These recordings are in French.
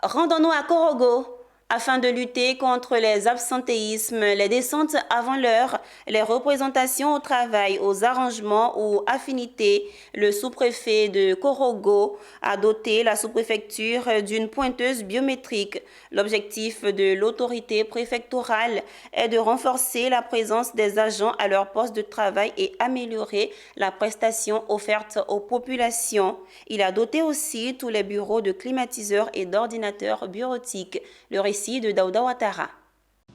Rendons-nous à Korogo. Afin de lutter contre les absentéismes, les descentes avant l'heure, les représentations au travail, aux arrangements ou affinités, le sous-préfet de Korogo a doté la sous-préfecture d'une pointeuse biométrique. L'objectif de l'autorité préfectorale est de renforcer la présence des agents à leur poste de travail et améliorer la prestation offerte aux populations. Il a doté aussi tous les bureaux de climatiseurs et d'ordinateurs bureautiques. Le récit de Daouda Ouattara.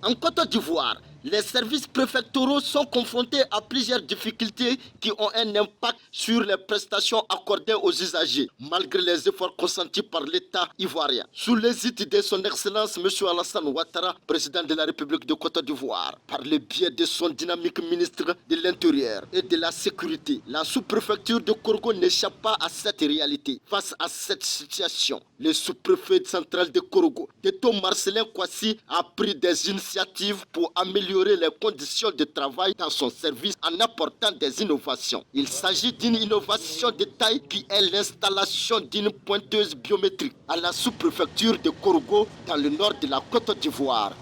En Côte d'Ivoire, les services préfectoraux sont confrontés à plusieurs difficultés qui ont un impact sur les prestations accordées aux usagers, malgré les efforts consentis par l'État ivoirien. Sous l'égide de son Excellence M. Alassane Ouattara, président de la République de Côte d'Ivoire, par le biais de son dynamique ministre de l'Intérieur et de la Sécurité, la sous-préfecture de Korogo n'échappe pas à cette réalité. Face à cette situation, le sous-préfet central de Korogo, Teto Marcelin Kwasi, a pris des initiatives pour améliorer les conditions de travail dans son service en apportant des innovations. Il s'agit d'une innovation de taille qui est l'installation d'une pointeuse biométrique à la sous-préfecture de Korogo dans le nord de la Côte d'Ivoire.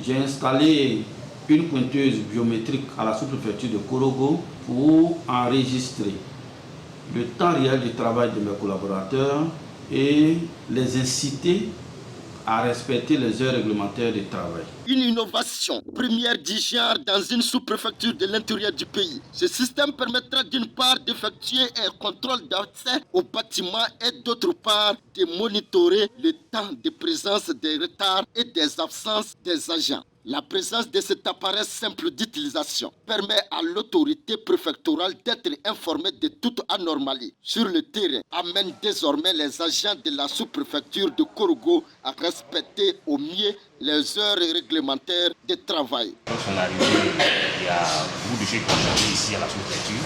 J'ai installé une pointeuse biométrique à la sous-préfecture de Korogo pour enregistrer le temps réel du travail de mes collaborateurs et les inciter à respecter les heures réglementaires de travail. Une innovation première du genre dans une sous-préfecture de l'intérieur du pays. Ce système permettra d'une part d'effectuer un contrôle d'accès au bâtiment et d'autre part de monitorer le temps de présence des retards et des absences des agents. La présence de cet appareil simple d'utilisation permet à l'autorité préfectorale d'être informée de toute anomalie sur le terrain, amène désormais les agents de la sous-préfecture de Korogo à respecter au mieux les heures réglementaires de travail. Quand on est arrivé, il y a beaucoup de choses qui ont changé ici à la sous-préfecture.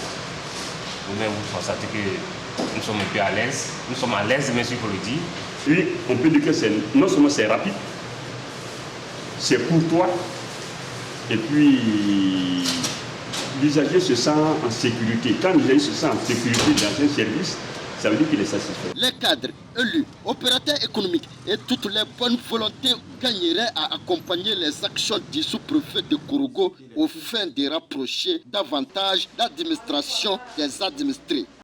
Vous-même, vous constatez que nous sommes un peu à l'aise. Nous sommes à l'aise, bien sûr, pour le dire. Et on peut dire que non seulement c'est rapide, c'est courtois, et puis l'usager se sent en sécurité. Quand l'usager se sent en sécurité dans un service, ça veut dire qu'il est satisfait. Les cadres, élus, opérateurs économiques et toutes les bonnes volontés gagneraient à accompagner les actions du sous-préfet de Korogo au fin de rapprocher davantage l'administration des administrés.